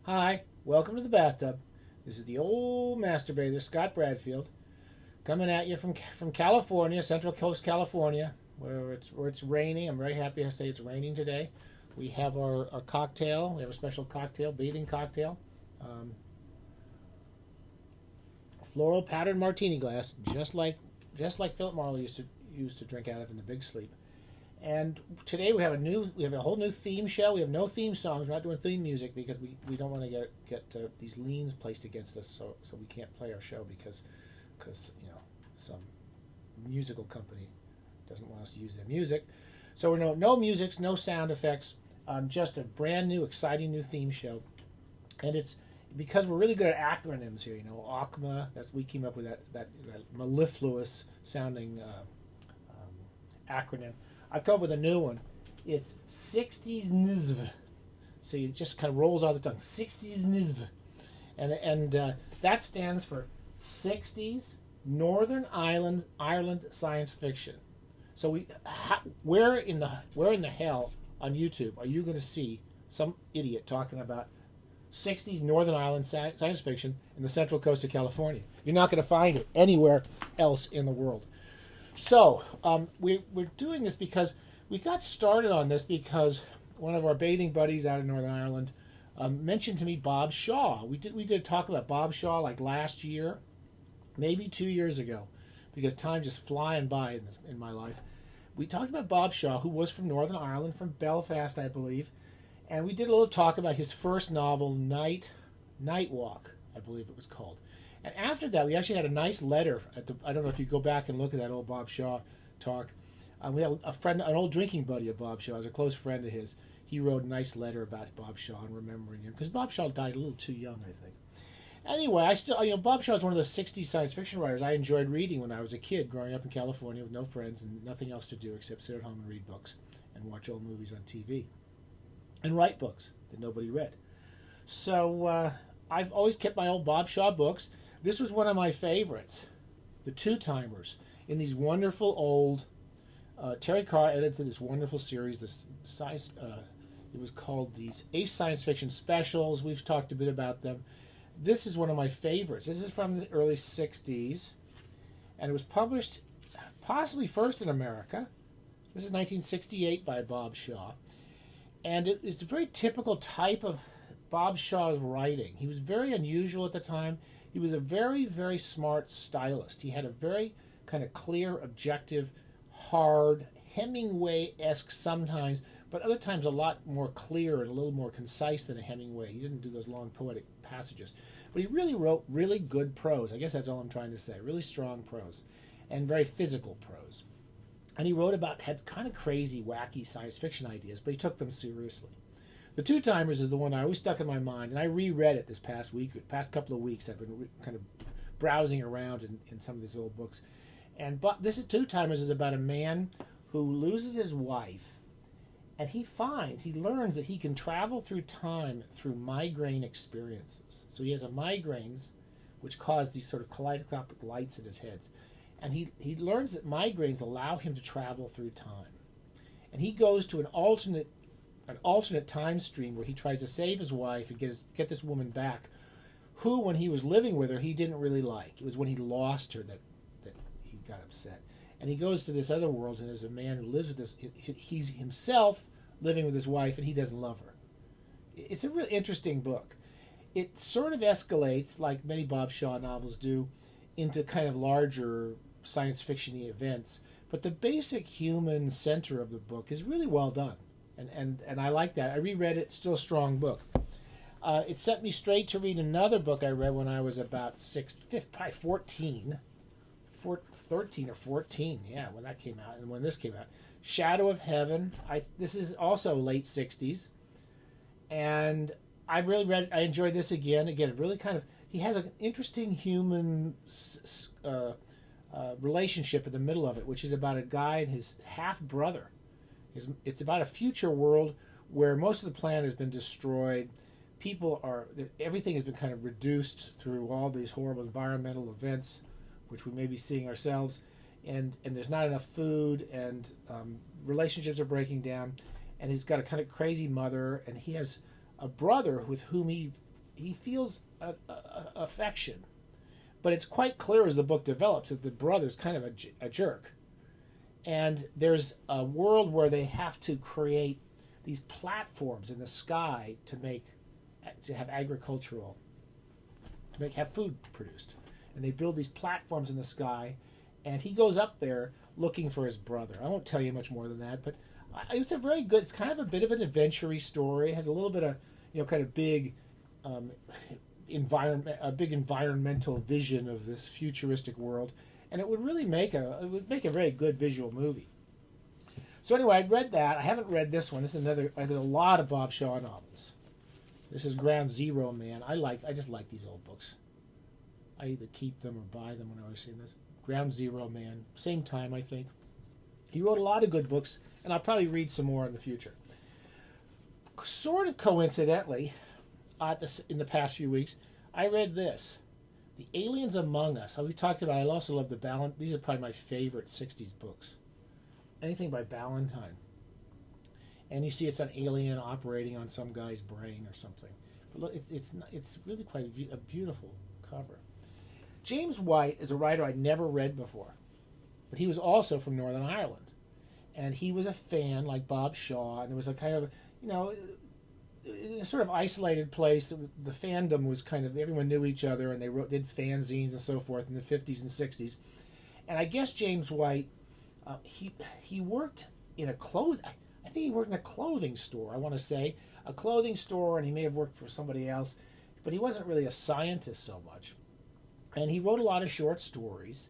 Hi, welcome to the bathtub. This is the old master bather, Scott Bradfield, coming at you from California, Central Coast, California, where it's raining. I'm very happy to say it's raining today. We have our cocktail. We have a special cocktail, bathing cocktail, um, floral patterned martini glass, just like Philip Marlowe used to drink out of in The Big Sleep. And today we have a whole new theme show. We have no theme songs. We're not doing theme music because we don't want to get these liens placed against us. So we can't play our show because some musical company doesn't want us to use their music. So we're no music, no sound effects. Just a brand new, exciting new theme show, and it's because we're really good at acronyms here. OCMA. We came up with that mellifluous sounding acronym. I've come up with a new one. It's 60s NISV. So it just kind of rolls off the tongue. 60s NISV. And that stands for 60s Northern Ireland science fiction. So where in the hell on YouTube are you going to see some idiot talking about 60s Northern Ireland science fiction in the Central Coast of California? You're not going to find it anywhere else in the world. So we're doing this because we got started on this because one of our bathing buddies out in Northern Ireland mentioned to me Bob Shaw. We did talk about Bob Shaw like last year, maybe 2 years ago, because time just flying by in my life. We talked about Bob Shaw, who was from Northern Ireland, from Belfast, I believe, and we did a little talk about his first novel, Night Walk, I believe it was called. And after that, we actually had a nice letter. I don't know if you go back and look at that old Bob Shaw talk. We had a friend, an old drinking buddy of Bob Shaw, was a close friend of his. He wrote a nice letter about Bob Shaw and remembering him because Bob Shaw died a little too young, I think. Anyway, Bob Shaw is one of the '60s science fiction writers I enjoyed reading when I was a kid, growing up in California with no friends and nothing else to do except sit at home and read books and watch old movies on TV and write books that nobody read. So I've always kept my old Bob Shaw books. This was one of my favorites, The Two Timers, in these wonderful old. Terry Carr edited this wonderful series. This science, it was called these Ace Science Fiction Specials. We've talked a bit about them. This is one of my favorites. This is from the early '60s, and it was published possibly first in America. This is 1968 by Bob Shaw, and it's a very typical type of Bob Shaw's writing. He was very unusual at the time. He was a very, very smart stylist. He had a very kind of clear, objective, hard, Hemingway-esque sometimes, but other times a lot more clear and a little more concise than a Hemingway. He didn't do those long poetic passages. But he really wrote really good prose. I guess that's all I'm trying to say. Really strong prose and very physical prose. And he had kind of crazy, wacky science fiction ideas, but he took them seriously. The Two Timers is the one I always stuck in my mind, and I reread it this past couple of weeks. I've been kind of browsing around in some of these old books. But this is Two Timers is about a man who loses his wife, and he learns that he can travel through time through migraine experiences. So he has a migraines, which cause these sort of kaleidoscopic lights in his head. And he learns that migraines allow him to travel through time. And he goes to an alternate time stream where he tries to save his wife and get this woman back, who, when he was living with her, he didn't really like. It was when he lost her that he got upset. And he goes to this other world, and there's a man who lives with this. He's himself living with his wife, and he doesn't love her. It's a really interesting book. It sort of escalates, like many Bob Shaw novels do, into kind of larger science fiction-y events. But the basic human center of the book is really well done. And I like that. I reread it, still a strong book. It set me straight to read another book I read when I was about probably 13 or 14, yeah, when that came out, and when this came out. Shadow of Heaven. This is also late '60s, and I enjoyed this again. Again, really kind of, he has an interesting human relationship in the middle of it, which is about a guy and his half brother. It's about a future world where most of the planet has been destroyed. Everything has been kind of reduced through all these horrible environmental events, which we may be seeing ourselves, and there's not enough food, and relationships are breaking down, and he's got a kind of crazy mother, and he has a brother with whom he he feels affection, but it's quite clear as the book develops that the brother's kind of a jerk. And there's a world where they have to create these platforms in the sky to have agricultural, have food produced. And they build these platforms in the sky, and he goes up there looking for his brother. I won't tell you much more than that, but it's a very good. It's kind of a bit of an adventure-y story. It has a little bit of kind of big environmental vision of this futuristic world, and it would really make a very good visual movie. So anyway, I read that. I haven't read this one. This is another. I did a lot of Bob Shaw novels. This is Ground Zero Man. I just like these old books. I either keep them or buy them when I was seeing this. Ground Zero Man. Same time, I think. He wrote a lot of good books, and I'll probably read some more in the future. Sort of coincidentally, in the past few weeks, I read this, The Aliens Among Us. How we talked about. I also love the Ballantine. These are probably my favorite '60s books. Anything by Ballantine. And you see it's an alien operating on some guy's brain or something. But look, it's really quite a beautiful cover. James White is a writer I'd never read before, but he was also from Northern Ireland, and he was a fan like Bob Shaw. And there was a kind of in a sort of isolated place. The fandom was kind of, everyone knew each other, and they did fanzines and so forth in the 50s and 60s. And I guess James White, he worked in a I think he worked in a clothing store, I want to say. A clothing store, and he may have worked for somebody else, but he wasn't really a scientist so much. And he wrote a lot of short stories.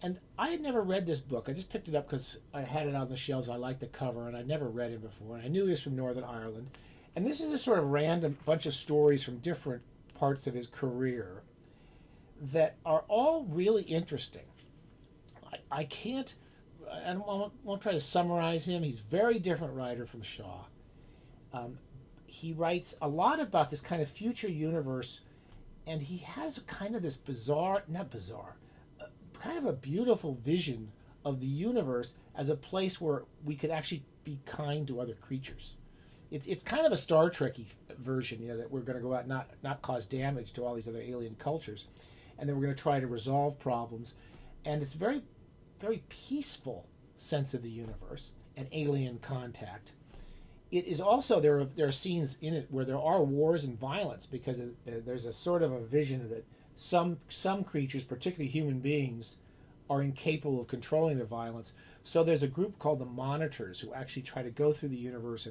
And I had never read this book. I just picked it up because I had it on the shelves. I liked the cover, and I'd never read him before. And I knew he was from Northern Ireland. And this is a sort of random bunch of stories from different parts of his career that are all really interesting. I won't try to summarize him. He's a very different writer from Shaw. He writes a lot about this kind of future universe, and he has kind of this kind of a beautiful vision of the universe as a place where we could actually be kind to other creatures. It's kind of a Star Trek-y version, that we're going to go out and not cause damage to all these other alien cultures, and then we're going to try to resolve problems. And it's very, very peaceful sense of the universe and alien contact. It is also, there are scenes in it where there are wars and violence, because there's a sort of a vision that some creatures, particularly human beings, are incapable of controlling the violence. So there's a group called the Monitors who actually try to go through the universe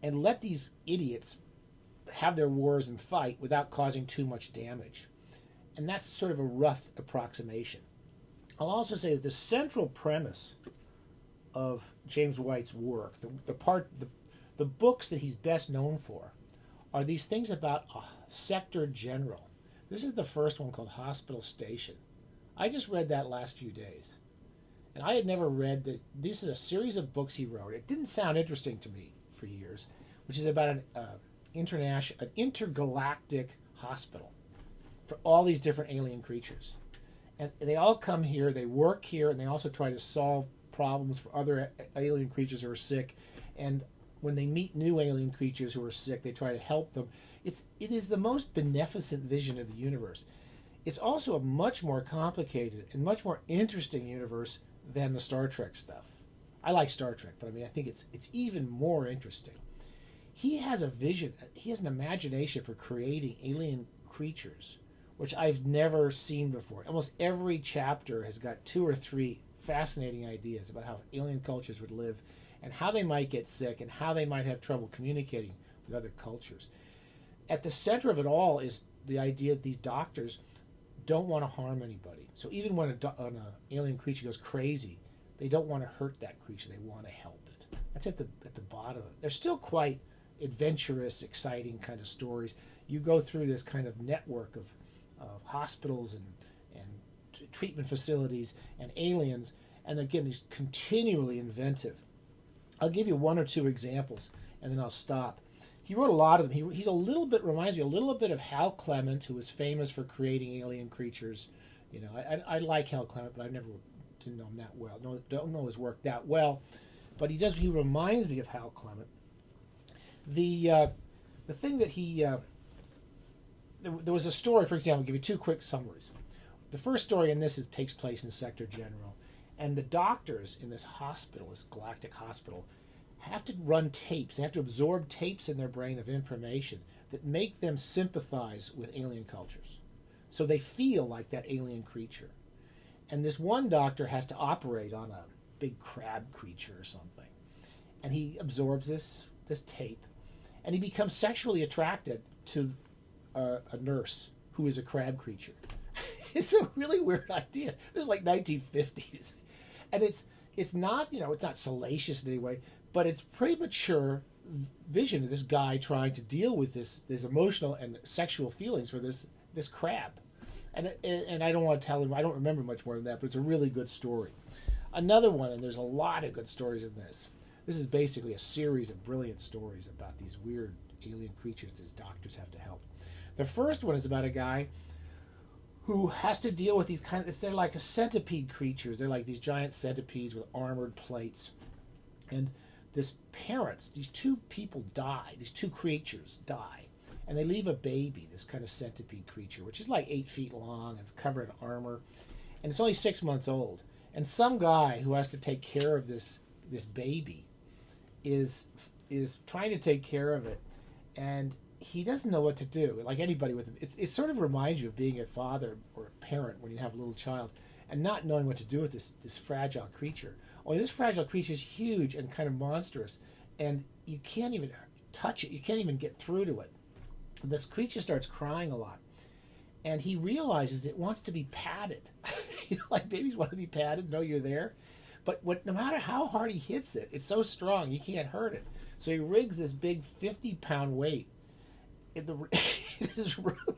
and let these idiots have their wars and fight without causing too much damage. And that's sort of a rough approximation. I'll also say that the central premise of James White's work, the books that he's best known for, are these things about a sector general. This is the first one, called Hospital Station. I just read that last few days. And I had never read this. This is a series of books he wrote. It didn't sound interesting to me for years, which is about an intergalactic hospital for all these different alien creatures. And they all come here, they work here, and they also try to solve problems for other alien creatures who are sick. And when they meet new alien creatures who are sick, they try to help them. It is the most beneficent vision of the universe. It's also a much more complicated and much more interesting universe than the Star Trek stuff. I like Star Trek, but I think it's even more interesting. He has a vision, he has an imagination for creating alien creatures, which I've never seen before. Almost every chapter has got 2 or 3 fascinating ideas about how alien cultures would live and how they might get sick and how they might have trouble communicating with other cultures. At the center of it all is the idea that these doctors don't want to harm anybody. So even when an alien creature goes crazy, they don't want to hurt that creature. They want to help it. That's at the bottom of it. They're still quite adventurous, exciting kind of stories. You go through this kind of network of hospitals and treatment facilities and aliens, and again, he's continually inventive. I'll give you 1 or 2 examples, and then I'll stop. He wrote a lot of them. He's a little bit, reminds me a little bit of Hal Clement, who was famous for creating alien creatures. I like Hal Clement, but didn't know him that well. Don't know his work that well, but he reminds me of Hal Clement. The thing that he there was a story, for example, I'll give you two quick summaries. The first story in this takes place in Sector General, and the doctors in this hospital, this galactic hospital, have to run tapes. They have to absorb tapes in their brain of information that make them sympathize with alien cultures. So they feel like that alien creature. And this one doctor has to operate on a big crab creature or something. And he absorbs this tape, and he becomes sexually attracted to a nurse who is a crab creature. It's a really weird idea. This is like 1950s. And it's not, it's not salacious in any way, but it's pretty mature vision of this guy trying to deal with this emotional and sexual feelings for this crab. And I don't want to tell him, I don't remember much more than that, but it's a really good story. Another one, and there's a lot of good stories in this. This is basically a series of brilliant stories about these weird alien creatures these doctors have to help. The first one is about a guy who has to deal with these they're like a centipede creatures. They're like these giant centipedes with armored plates. And these two people die, these two creatures die. And they leave a baby, this kind of centipede creature, which is like 8 feet long, and it's covered in armor. And it's only 6 months old. And some guy who has to take care of this baby is trying to take care of it. And he doesn't know what to do. Like anybody with him, it sort of reminds you of being a father or a parent when you have a little child and not knowing what to do with this fragile creature. Only this fragile creature is huge and kind of monstrous, and you can't even touch it. You can't even get through to it. This creature starts crying a lot, and he realizes it wants to be patted. Like babies want to be patted, know you're there. But no matter how hard he hits it, it's so strong you can't hurt it. So he rigs this big 50-pound weight in his room,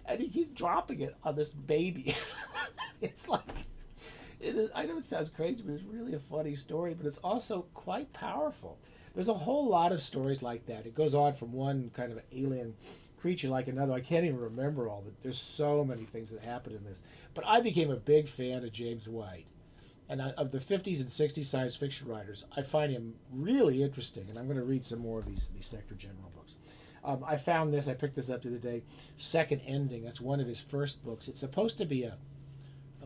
and he keeps dropping it on this baby. It's like, it is. I know it sounds crazy, but it's really a funny story. But it's also quite powerful. There's a whole lot of stories like that. It goes on from one kind of alien creature like another. I can't even remember all that. There's so many things that happen in this. But I became a big fan of James White. And of the 50s and 60s science fiction writers, I find him really interesting. And I'm going to read some more of these Sector General books. I found this. I picked this up the other day. Second Ending. That's one of his first books. It's supposed to be a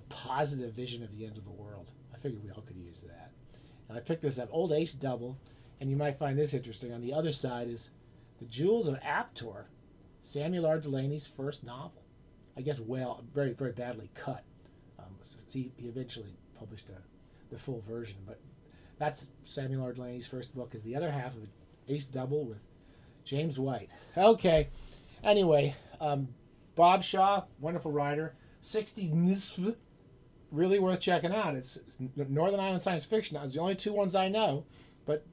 positive vision of the end of the world. I figured we all could use that. And I picked this up. Old Ace Double. And you might find this interesting. On the other side is The Jewels of Aptor, Samuel R. Delany's first novel. I guess, very, very badly cut. He eventually published the full version. But that's Samuel R. Delany's first book. Is the other half of Ace Double with James White. Okay. Anyway, Bob Shaw, wonderful writer. 60s Nisf, really worth checking out. It's Northern Island science fiction. It's the only two ones I know. But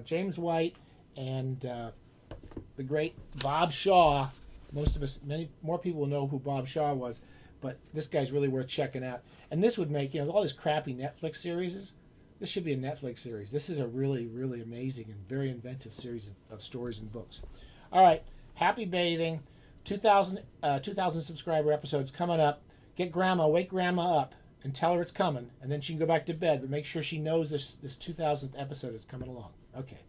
James White and the great Bob Shaw. Many more people will know who Bob Shaw was, but this guy's really worth checking out. And this would make, all these crappy Netflix series, this should be a Netflix series. This is a really, really amazing and very inventive series of stories and books. All right, happy bathing. 2,000 subscriber episodes coming up. Wake Grandma up and tell her it's coming, and then she can go back to bed, but make sure she knows this 2,000th episode is coming along. Okay.